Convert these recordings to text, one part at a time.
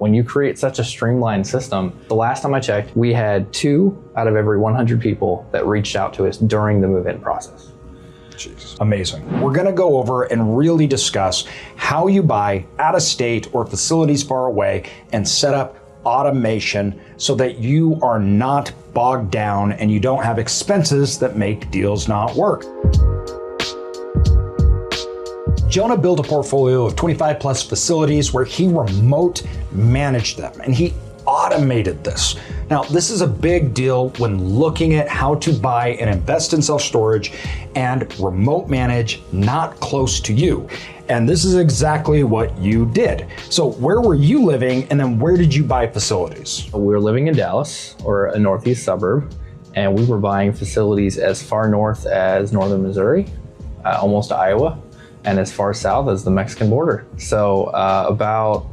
When you create such a streamlined system, the last time I checked, we had 2 out of every 100 people that reached out to us during the move-in process. Jeez. Amazing. We're going to go over and really discuss how you buy out of state or facilities far away and set up automation so that you are not bogged down and you don't have expenses that make deals not work. Jonah built a portfolio of 25 plus facilities where he remote managed them, and he automated this. Now, this is a big deal when looking at how to buy and invest in self-storage and remote manage not close to you. And this is exactly what you did. So where were you living, and then where did you buy facilities? We were living in Dallas, or a northeast suburb, and we were buying facilities as far north as northern Missouri, almost Iowa, and as far south as the Mexican border. So about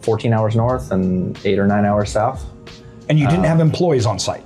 14 hours north and 8 or 9 hours south. And you didn't have employees on site?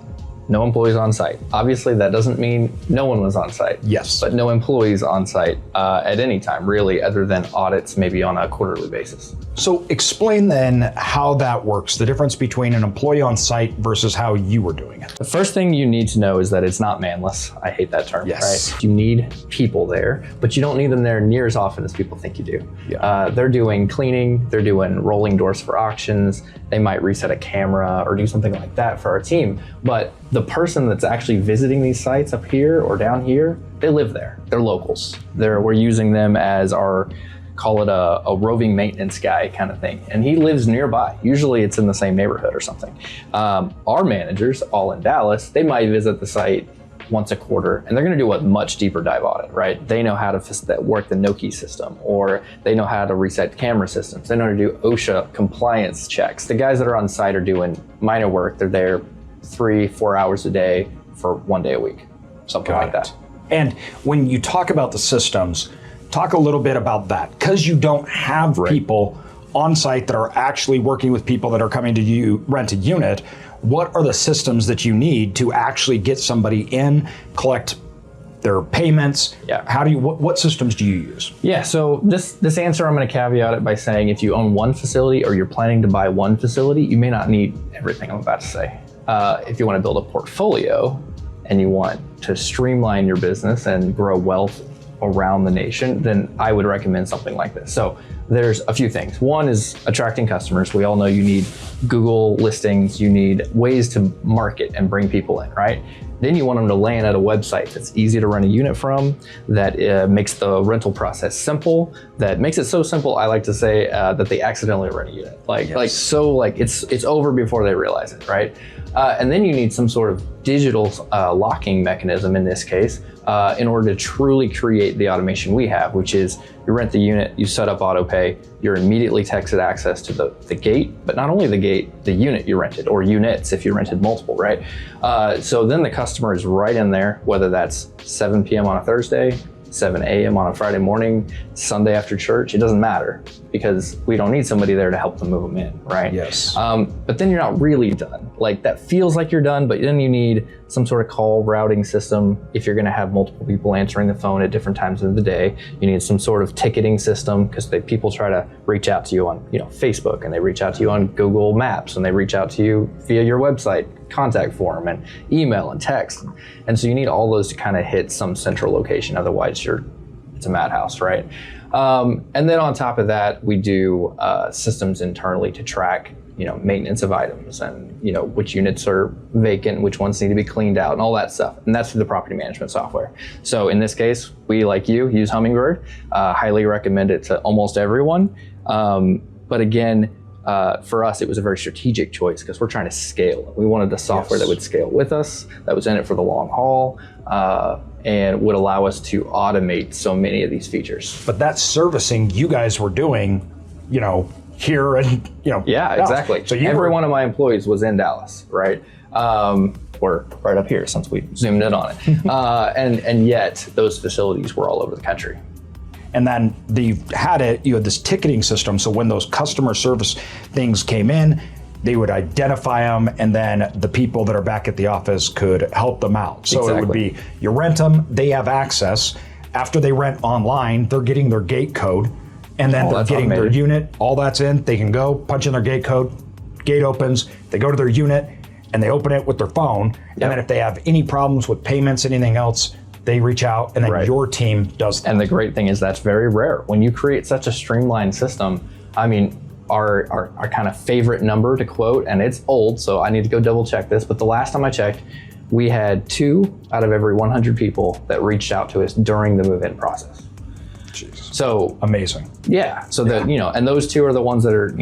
No employees on site. Obviously, that doesn't mean no one was on site. Yes. But no employees on site at any time, really, other than audits, maybe on a quarterly basis. So explain then how that works, the difference between an employee on site versus how you were doing it. The first thing you need to know is that it's not manless. I hate that term, yes. Right? You need people there, but you don't need them there near as often as people think you do. Yeah. They're doing cleaning, they're doing rolling doors for auctions, they might reset a camera or do something like that for our team, but the person that's actually visiting these sites up here or down here, they live there. They're locals. We're using them as our, call it a roving maintenance guy kind of thing. And he lives nearby. Usually it's in the same neighborhood or something. Our managers, all in Dallas, they might visit the site once a quarter, and they're gonna do a much deeper dive audit, right? They know how to work the Noki system, or they know how to reset camera systems. They know how to do OSHA compliance checks. The guys that are on site are doing minor work. They're there 3-4 hours a day for 1 day a week, something like that. And when you talk about the systems, talk a little bit about that, because you don't have people on site that are actually working with people that are coming to you rent a unit. What are the systems that you need to actually get somebody in, collect their payments? Yeah. How do you, what systems do you use? Yeah, so this answer, I'm gonna caveat it by saying if you own one facility or you're planning to buy one facility, you may not need everything I'm about to say. If you wanna build a portfolio and you want to streamline your business and grow wealth around the nation, then I would recommend something like this. So there's a few things. One is attracting customers. We all know you need Google listings, you need ways to market and bring people in, right? Then you want them to land at a website that's easy to rent a unit from, that makes the rental process simple, that makes it so simple, I like to say, that they accidentally rent a unit. It's over before they realize it, right? And then you need some sort of digital locking mechanism in this case, in order to truly create the automation we have, which is you rent the unit, you set up auto pay, you're immediately texted access to the gate, but not only the gate, the unit you rented, or units if you rented multiple, right? So then the customer is right in there, whether that's 7 p.m. on a Thursday, 7 a.m. on a Friday morning, Sunday after church, it doesn't matter, because we don't need somebody there to help them move them in, right? Yes. But then you're not really done. Like, that feels like you're done, but then you need some sort of call routing system. If you're gonna have multiple people answering the phone at different times of the day, you need some sort of ticketing system, because people try to reach out to you on Facebook, and they reach out to you on Google Maps, and they reach out to you via your website contact form and email and text. And so you need all those to kind of hit some central location, otherwise it's a madhouse, right? And then on top of that, we do systems internally to track maintenance of items, and which units are vacant, which ones need to be cleaned out, and all that stuff. And that's through the property management software. So in this case, we, like you, use Hummingbird. Highly recommend it to almost everyone. But again, for us, it was a very strategic choice because we're trying to scale. We wanted the software that would scale with us, that was in it for the long haul, and would allow us to automate so many of these features. But that servicing you guys were doing, here and, Yeah, Dallas. exactly. So every one of my employees was in Dallas, right? We're right up here since we zoomed in on it. And yet those facilities were all over the country. And then you had this ticketing system. So when those customer service things came in, they would identify them, and then the people that are back at the office could help them out. So It would be, you rent them, they have access. After they rent online, they're getting their gate code, and then they're getting their unit, all that's in, they can go punch in their gate code, gate opens, they go to their unit, and they open it with their phone. Yep. And then if they have any problems with payments, anything else, they reach out, and then your team does that. And the great thing is that's very rare. When you create such a streamlined system, I mean, our kind of favorite number to quote, and it's old, so I need to go double check this, but the last time I checked, we had 2 out of every 100 people that reached out to us during the move-in process. Jesus. So amazing. Yeah. So that, and those 2 are the ones that are,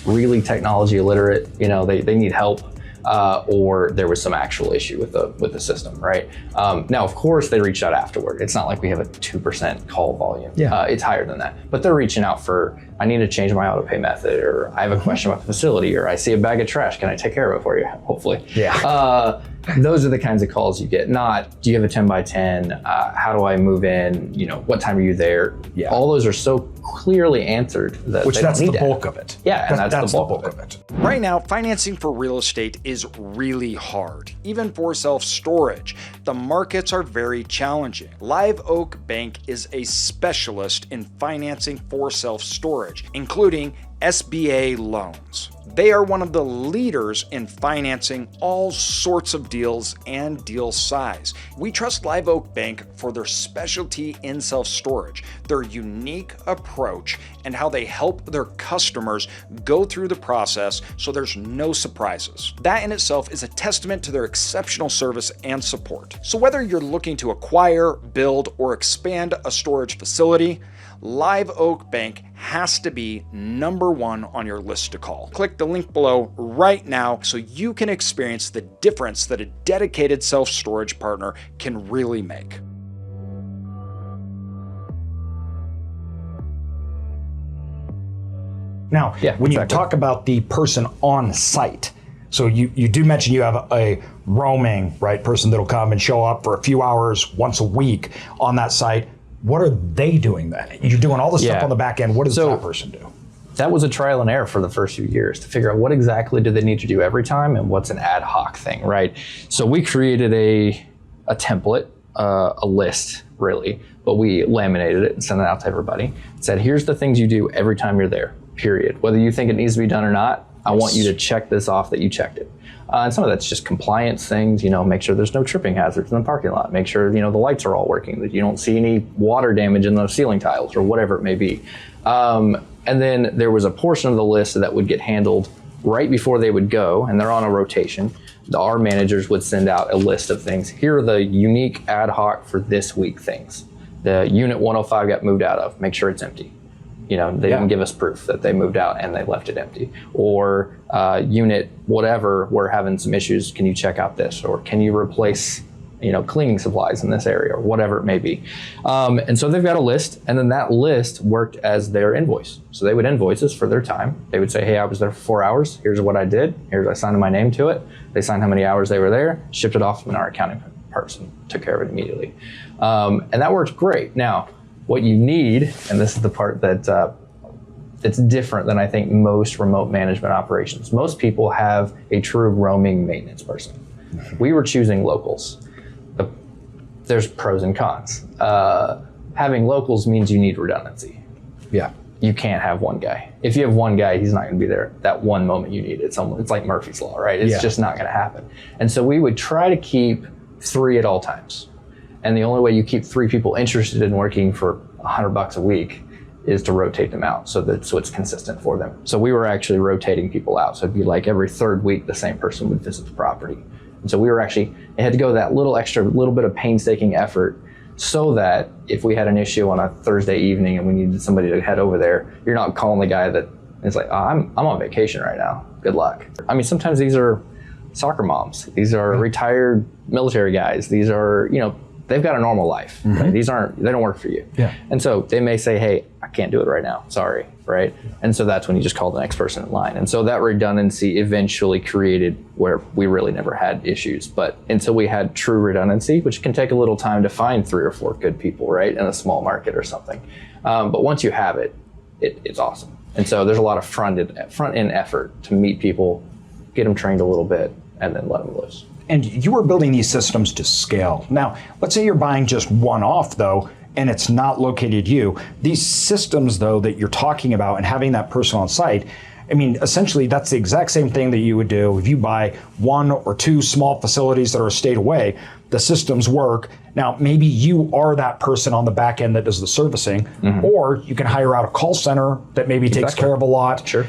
really technology illiterate, they need help. Or there was some actual issue with the system, right? Now, of course, they reached out afterward. It's not like we have a 2% call volume. Yeah. It's higher than that. But they're reaching out for, I need to change my auto pay method, or I have a question about the facility, or I see a bag of trash. Can I take care of it for you? Hopefully. Yeah. Those are the kinds of calls you get. Not, do you have a 10 by 10? How do I move in? What time are you there? Yeah. All those are so clearly answered that Which they that's don't the need bulk to. of it. Yeah, and that's the bulk of it. Right now, financing for real estate is really hard, even for self-storage. The markets are very challenging. Live Oak Bank is a specialist in financing for self-storage, including SBA loans. They are one of the leaders in financing all sorts of deals and deal size. We trust Live Oak Bank for their specialty in self-storage, their unique approach, and how they help their customers go through the process so there's no surprises. That in itself is a testament to their exceptional service and support. So whether you're looking to acquire, build, or expand a storage facility, Live Oak Bank has to be number 1 on your list to call. Click the link below right now so you can experience the difference that a dedicated self-storage partner can really make. Now, when you talk about the person on site, so you do mention you have a roaming person that'll come and show up for a few hours once a week on that site. What are they doing then? You're doing all the stuff on the back end. What does that person do? That was a trial and error for the first few years to figure out what exactly do they need to do every time and what's an ad hoc thing, right? So we created a template, a list really, but we laminated it and sent it out to everybody. It said, here's the things you do every time you're there, period. Whether you think it needs to be done or not, I want you to check this off that you checked it. And some of that's just compliance things, make sure there's no tripping hazards in the parking lot, make sure, the lights are all working, that you don't see any water damage in those ceiling tiles or whatever it may be. And then there was a portion of the list that would get handled right before they would go, and they're on a rotation. Our managers would send out a list of things. Here are the unique ad hoc for this week things. The unit 105 got moved out of, make sure it's empty. They didn't give us proof that they moved out and they left it empty. Or unit whatever, we're having some issues, can you check out this? Or can you replace cleaning supplies in this area, or whatever it may be. And so they've got a list, and then that list worked as their invoice. So they would invoice us for their time. They would say, hey, I was there for 4 hours. Here's what I did. I signed my name to it. They signed how many hours they were there, shipped it off, and our accounting person took care of it immediately. And that works great. Now, what you need, and this is the part that it's different than I think most remote management operations. Most people have a true roaming maintenance person. We were choosing locals. There's pros and cons. Having locals means you need redundancy. Yeah. You can't have one guy. If you have one guy, he's not going to be there that one moment you need it. It's like Murphy's Law, right? It's just not going to happen. And so we would try to keep 3 at all times. And the only way you keep 3 people interested in working for $100 a week is to rotate them out so it's consistent for them. So we were actually rotating people out. So it'd be like every 3rd week, the same person would visit the property. And so it had to go that little bit of painstaking effort so that if we had an issue on a Thursday evening and we needed somebody to head over there, you're not calling the guy that is like, oh, I'm on vacation right now. Good luck. I mean, sometimes these are soccer moms. These are retired military guys. These are, they've got a normal life. Right? They don't work for you. Yeah. And so they may say, hey, I can't do it right now. Sorry. Right. And so that's when you just call the next person in line. And so that redundancy eventually created where we really never had issues. But until we had true redundancy, which can take a little time to find 3 or 4 good people, right, in a small market or something. But once you have it, it's awesome. And so there's a lot of front end effort to meet people, get them trained a little bit, and then let them loose. And you are building these systems to scale. Now, let's say you're buying just one off though, and it's not located you. These systems though that you're talking about and having that person on site, I mean, essentially, that's the exact same thing that you would do if you buy 1 or 2 small facilities that are a state away. The systems work. Now, maybe you are that person on the back end that does the servicing, or you can hire out a call center that maybe takes care of a lot. Sure.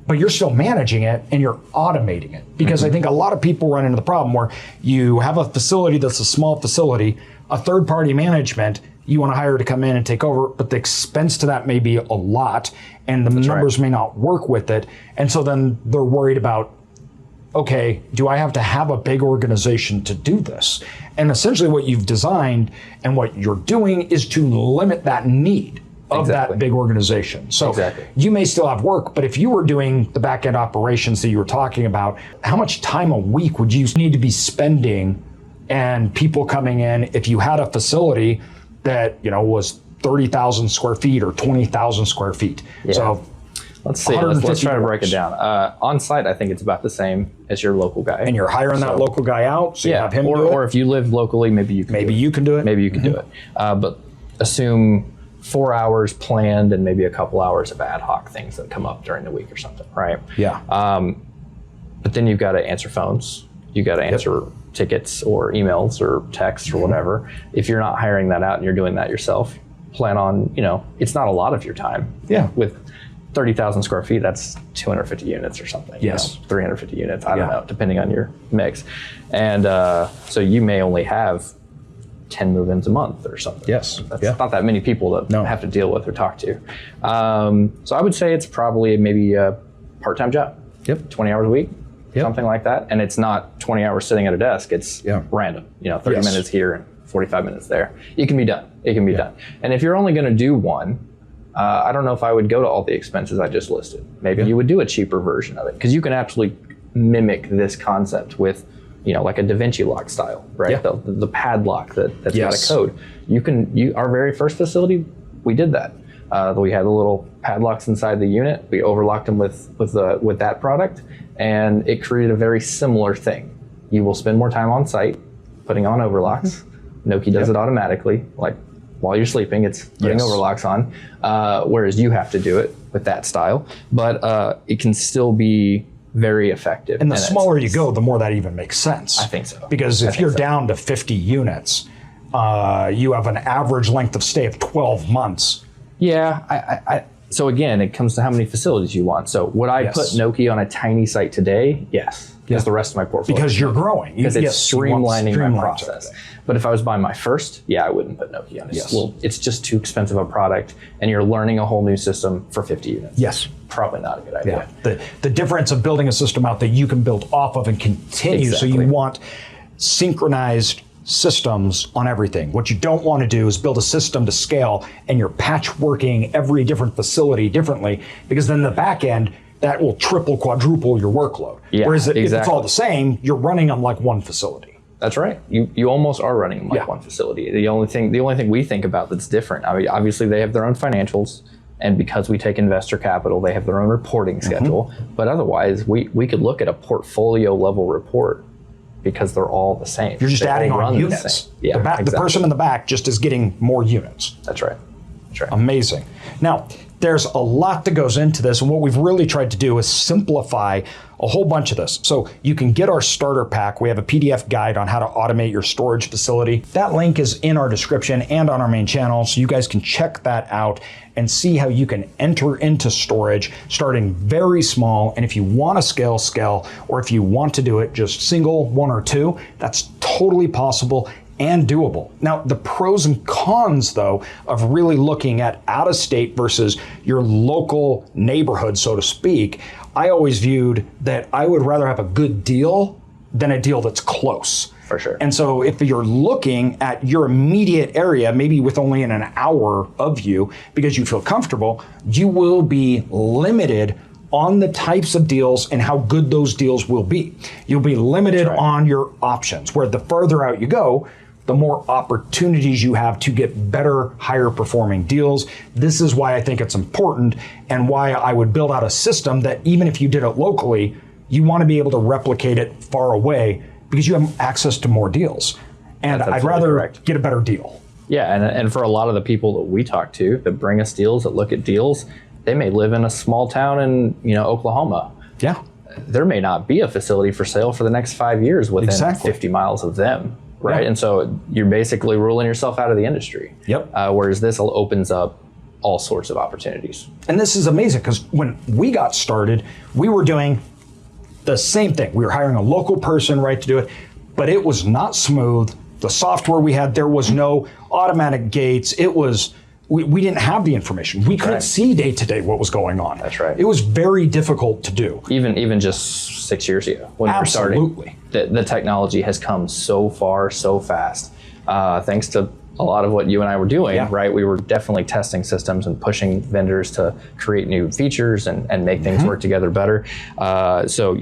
But you're still managing it and you're automating it. Because I think a lot of people run into the problem where you have a facility that's a small facility, a third-party management, you want to hire to come in and take over, but the expense to that may be a lot, and the numbers may not work with it. And so then they're worried about, okay, do I have to have a big organization to do this? And essentially what you've designed and what you're doing is to limit that need of that big organization. So you may still have work, but if you were doing the back end operations that you were talking about, how much time a week would you need to be spending and people coming in if you had a facility that, you know, was 30,000 square feet or 20,000 square feet? So let's see, let's try to break it down. On site, I think it's about the same as your local guy. And you're hiring that local guy out, so you have him do it? Or if you live locally, maybe you can do it. Maybe you can do it. But assume 4 hours planned and maybe a couple hours of ad hoc things that come up during the week or something, right? Yeah. But then you've got to answer phones. You got to answer tickets or emails or texts or whatever. If you're not hiring that out and you're doing that yourself, plan on, you know, it's not a lot of your time. Yeah. With 30,000 square feet, that's 250 units or something. Yes. You know, 350 units, I don't know, depending on your mix. And so you may only have 10 move-ins a month or something. Yes. That's not that many people to have to deal with or talk to. So I would say it's probably maybe a part-time job. 20 hours a week. Something like that. And it's not 20 hours sitting at a desk. It's random, you know, 30 minutes here and 45 minutes there. It can be done. It can be done. And if you're only going to do one, I don't know if I would go to all the expenses I just listed. Maybe you would do a cheaper version of it, because you can actually mimic this concept with, you know, like a Da Vinci lock style, right? The padlock that's got a code. Our very first facility, we did that. We had the little padlocks inside the unit. We overlocked them with that product, and it created a very similar thing. You will spend more time on site putting on overlocks. Noki does it automatically, like while you're sleeping, it's putting overlocks on, whereas you have to do it with that style. But it can still be very effective. And the smaller you go, the more that even makes sense. I think so. Because if you're down to 50 units, you have an average length of stay of 12 months. Yeah, so again, it comes to how many facilities you want. So would I put Noki on a tiny site today? Yes. Because the rest of my portfolio. Because you're growing. Because it's streamlining my process. But if I was buying my first, I wouldn't put Noki on it. Well, it's just too expensive a product, and you're learning a whole new system for 50 units. Yes. Probably not a good idea. The difference of building a system out that you can build off of and continue. So you want synchronized systems on everything. What you don't want to do is build a system to scale and you're patchworking every different facility differently, because then the back end, that will triple, quadruple your workload. Whereas if it's all the same, you're running on like one facility. That's right. You almost are running like one facility. The only thing we think about that's different, I mean, obviously they have their own financials, and because we take investor capital, they have their own reporting schedule. But otherwise, we could look at a portfolio level report, because they're all the same. You're just adding on units. The person in the back just is getting more units. That's right. That's right. Amazing. Now, there's a lot that goes into this, and what we've really tried to do is simplify a whole bunch of this. So you can get our starter pack. We have a PDF guide on how to automate your storage facility. That link is in our description and on our main channel, so you guys can check that out and see how you can enter into storage starting very small. And if you want to scale, or if you want to do it just single, 1 or 2, that's totally possible and doable. Now, the pros and cons, though, of really looking at out of state versus your local neighborhood, so to speak, I always viewed that I would rather have a good deal than a deal that's close. For sure. And so if you're looking at your immediate area, maybe with only an hour of you, because you feel comfortable, you will be limited on the types of deals and how good those deals will be. You'll be limited on your options, where the further out you go, the more opportunities you have to get better, higher performing deals. This is why I think it's important, and why I would build out a system that even if you did it locally, you want to be able to replicate it far away, because you have access to more deals. And I'd rather get a better deal. Yeah, and for a lot of the people that we talk to that bring us deals, that look at deals, They may live in a small town in, Oklahoma. Yeah. There may not be a facility for sale for the next 5 years within Exactly. 50 miles of them, right? Yeah. And so you're basically ruling yourself out of the industry. Yep. Whereas this opens up all sorts of opportunities. And this is amazing because when we got started, we were doing the same thing. We were hiring a local person, right, to do it, but it was not smooth. The software we had, there was no automatic gates. It was, we didn't have the information. We couldn't see day to day what was going on. That's right. It was very difficult to do. Even just 6 years ago when we were starting. Absolutely. The technology has come so far, so fast, thanks to a lot of what you and I were doing, right? We were definitely testing systems and pushing vendors to create new features and make things work together better. So,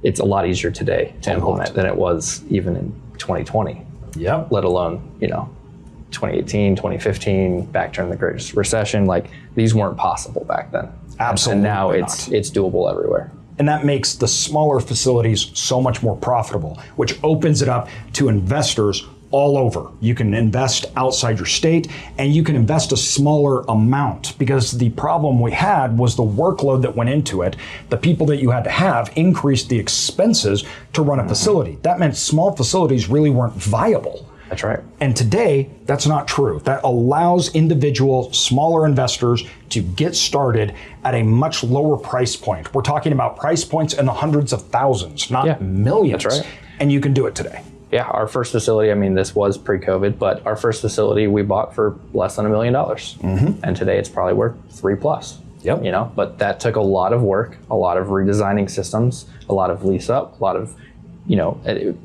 it's a lot easier today to implement than it was even in 2020. Yep. Let alone, 2018, 2015, back during the Great Recession. Like, these weren't possible back then. Absolutely. And now it's doable everywhere. And that makes the smaller facilities so much more profitable, which opens it up to investors all over. You can invest outside your state and you can invest a smaller amount, because the problem we had was the workload that went into it. The people that you had to have increased the expenses to run a facility. That meant small facilities really weren't viable. That's right. And today, that's not true. That allows individual, smaller investors to get started at a much lower price point. We're talking about price points in the hundreds of thousands, not millions. That's right. And you can do it today. Yeah, our first facility, this was pre-COVID, but our first facility we bought for less than $1 million. And today it's probably worth 3+. Yep. But that took a lot of work, a lot of redesigning systems, a lot of lease up, a lot of,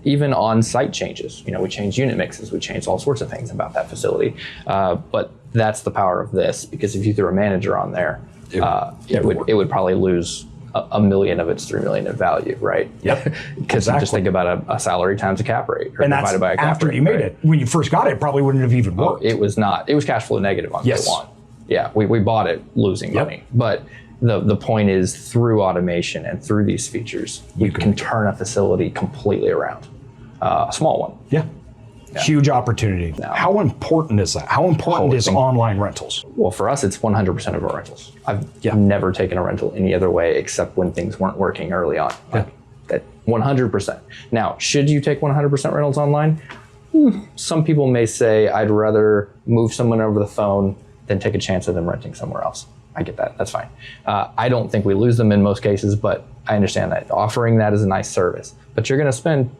even on-site changes. We changed unit mixes, we changed all sorts of things about that facility. But that's the power of this, because if you threw a manager on there, it would probably lose $1 million of its $3 million in value, right? Yep. Because you just think about a salary times a cap rate, or and that's divided by a cap after rate, you made right? it. When you first got it, it probably wouldn't have even worked. It was not. It was cash flow negative on day one. Yeah, we bought it losing money. But the point is, through automation and through these features, you can turn a facility completely around. A small one. Yeah. Huge opportunity. How important is that? How important is online rentals? Well, for us, it's 100% of our rentals. I've never taken a rental any other way except when things weren't working early on. That 100%. Now, should you take 100% rentals online? Some people may say, I'd rather move someone over the phone than take a chance of them renting somewhere else. I get that. That's fine. I don't think we lose them in most cases, but I understand that. Offering that is a nice service. But you're going to spend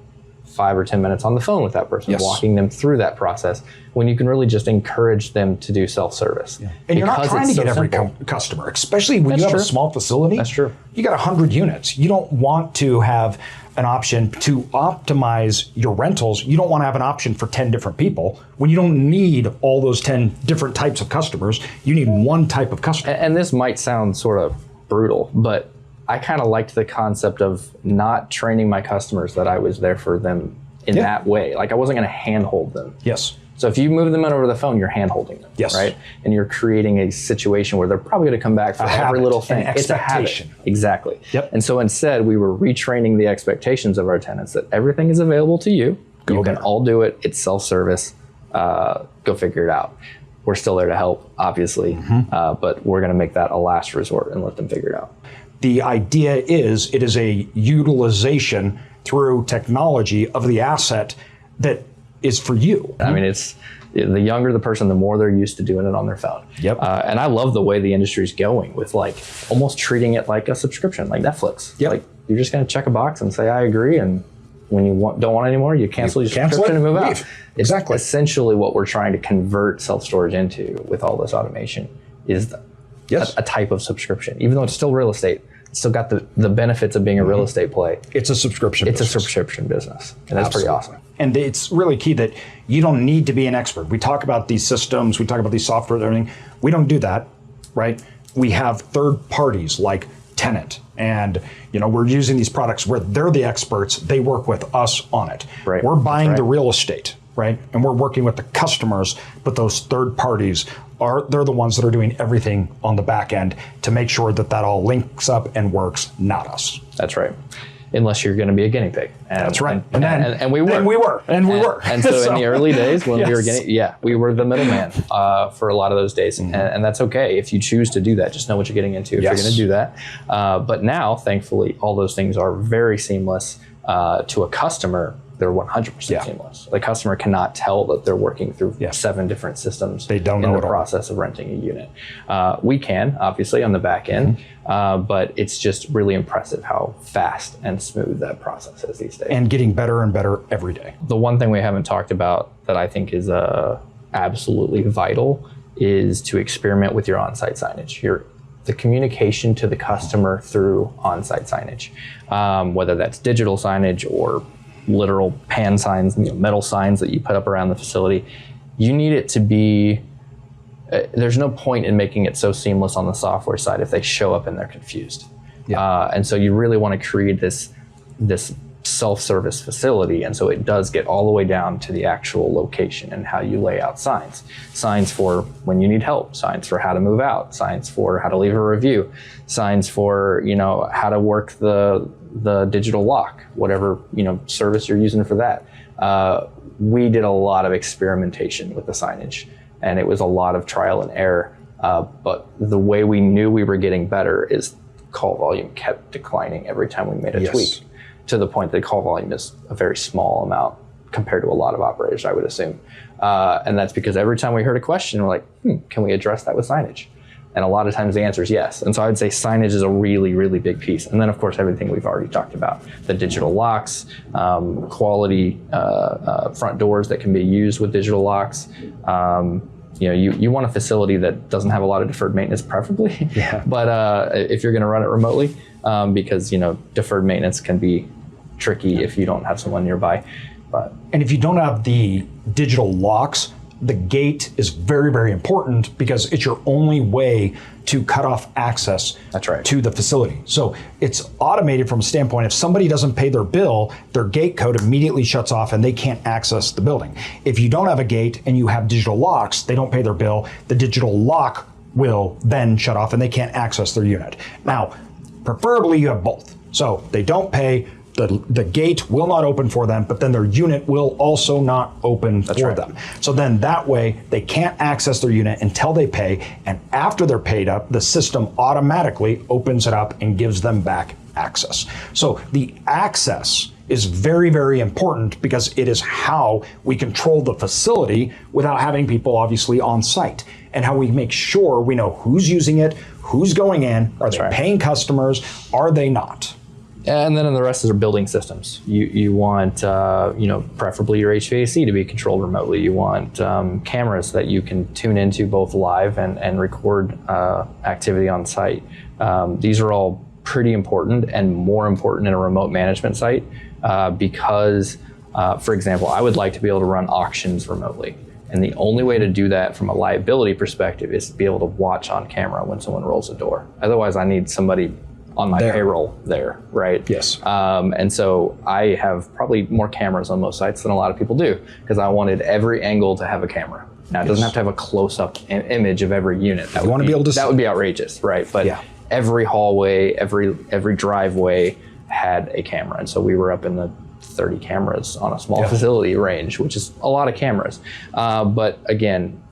5 or 10 minutes on the phone with that person, walking them through that process, when you can really just encourage them to do self-service. And you're not trying to get every customer, especially when you have a small facility. That's true. You got 100 units. You don't want to have an option to optimize your rentals. You don't want to have an option for 10 different people when you don't need all those 10 different types of customers. You need one type of customer. And this might sound sort of brutal, but I kind of liked the concept of not training my customers that I was there for them in that way. Like, I wasn't going to handhold them. Yes. So if you move them in over the phone, you're handholding them, right? And you're creating a situation where they're probably going to come back for every little thing. It's a habit. Exactly. And so instead, we were retraining the expectations of our tenants that everything is available to you. You can all do it. It's self-service. Go figure it out. We're still there to help, obviously, but we're going to make that a last resort and let them figure it out. The idea is it is a utilization through technology of the asset that is for you. It's the younger the person, the more they're used to doing it on their phone. And I love the way the industry is going with almost treating it like a subscription, like Netflix. Like, you're just going to check a box and say, I agree. And when you don't want anymore, you cancel your subscription and move out. It's essentially what we're trying to convert self-storage into with all this automation is a type of subscription. Even though it's still real estate, it's still got the benefits of being a real estate play. It's a subscription business. It's a subscription business. And that's pretty awesome. And it's really key that you don't need to be an expert. We talk about these systems, we talk about these software and everything. We don't do that, right? We have third parties like Tenant, and we're using these products where they're the experts. They work with us on it. We're buying the real estate, right? And we're working with the customers, but those third parties they're the ones that are doing everything on the back end to make sure that all links up and works, not us. That's right. unless you're going to be a guinea pig. That's right. And we were. And so in the early days when we were the middleman for a lot of those days. And that's okay. If you choose to do that, just know what you're getting into if you're going to do that. But now, thankfully, all those things are very seamless to a customer. They're 100% seamless. The customer cannot tell that they're working through 7 different systems. They don't know in the process of renting a unit. We can, obviously, on the back end, but it's just really impressive how fast and smooth that process is these days. And getting better and better every day. The one thing we haven't talked about that I think is absolutely vital is to experiment with your on-site signage. The communication to the customer through on-site signage, whether that's digital signage or literal pan signs, metal signs that you put up around the facility. You need it to be, there's no point in making it so seamless on the software side if they show up and they're confused. And so you really want to create this self-service facility. And so it does get all the way down to the actual location and how you lay out signs. Signs for when you need help, signs for how to move out, signs for how to leave a review, signs for, how to work the digital lock, whatever, service you're using for that. We did a lot of experimentation with the signage, and it was a lot of trial and error. But the way we knew we were getting better is call volume kept declining every time we made a tweak, to the point that call volume is a very small amount compared to a lot of operators, I would assume. And that's because every time we heard a question, we're like, can we address that with signage? And a lot of times the answer is yes. And so I would say signage is a really, really big piece. And then of course, everything we've already talked about, the digital locks, quality front doors that can be used with digital locks. You want a facility that doesn't have a lot of deferred maintenance, preferably. But if you're gonna run it remotely, because deferred maintenance can be tricky if you don't have someone nearby. And if you don't have the digital locks, the gate is very, very important because it's your only way to cut off access to the facility. So it's automated from a standpoint, if somebody doesn't pay their bill, their gate code immediately shuts off and they can't access the building. If you don't have a gate and you have digital locks, they don't pay their bill, the digital lock will then shut off and they can't access their unit. Now, preferably you have both. So they don't pay, the gate will not open for them, but then their unit will also not open for them. So then that way they can't access their unit until they pay, and after they're paid up, the system automatically opens it up and gives them back access. So the access is very, very important because it is how we control the facility without having people obviously on site, and how we make sure we know who's using it, who's going in, are they paying customers, are they not? And then the rest are building systems. You want, preferably your HVAC to be controlled remotely. You want cameras that you can tune into both live and record activity on site. These are all pretty important and more important in a remote management site because, for example, I would like to be able to run auctions remotely. And the only way to do that from a liability perspective is to be able to watch on camera when someone rolls a door. Otherwise, I need somebody on my payroll there, right? Yes. And so I have probably more cameras on most sites than a lot of people do because I wanted every angle to have a camera. Now it doesn't have to have a close-up image of every unit. That would be outrageous, right? But every hallway, every driveway had a camera, and so we were up in the 30 cameras on a small facility range, which is a lot of cameras. But again,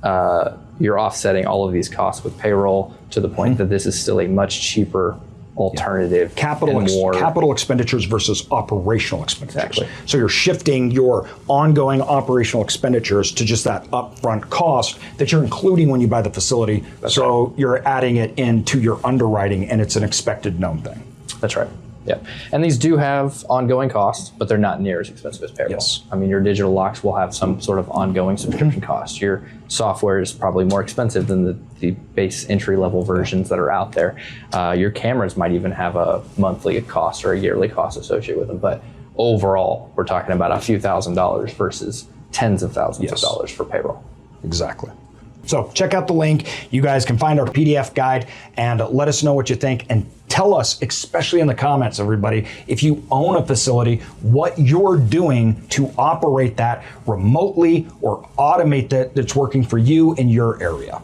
you're offsetting all of these costs with payroll to the point that this is still a much cheaper alternative. Capital expenditures versus operational expenditures. Exactly. So you're shifting your ongoing operational expenditures to just that upfront cost that you're including when you buy the facility. So you're adding it into your underwriting and it's an expected known thing. That's right. Yeah, and these do have ongoing costs, but they're not near as expensive as payroll. Yes. I mean, your digital locks will have some sort of ongoing subscription cost. Your software is probably more expensive than the base entry-level versions that are out there. Your cameras might even have a monthly cost or a yearly cost associated with them, but overall, we're talking about a few $1,000s versus tens of thousands of dollars for payroll. Exactly. So check out the link. You guys can find our PDF guide and let us know what you think, and tell us, especially in the comments, everybody, if you own a facility, what you're doing to operate that remotely or automate that that's working for you in your area.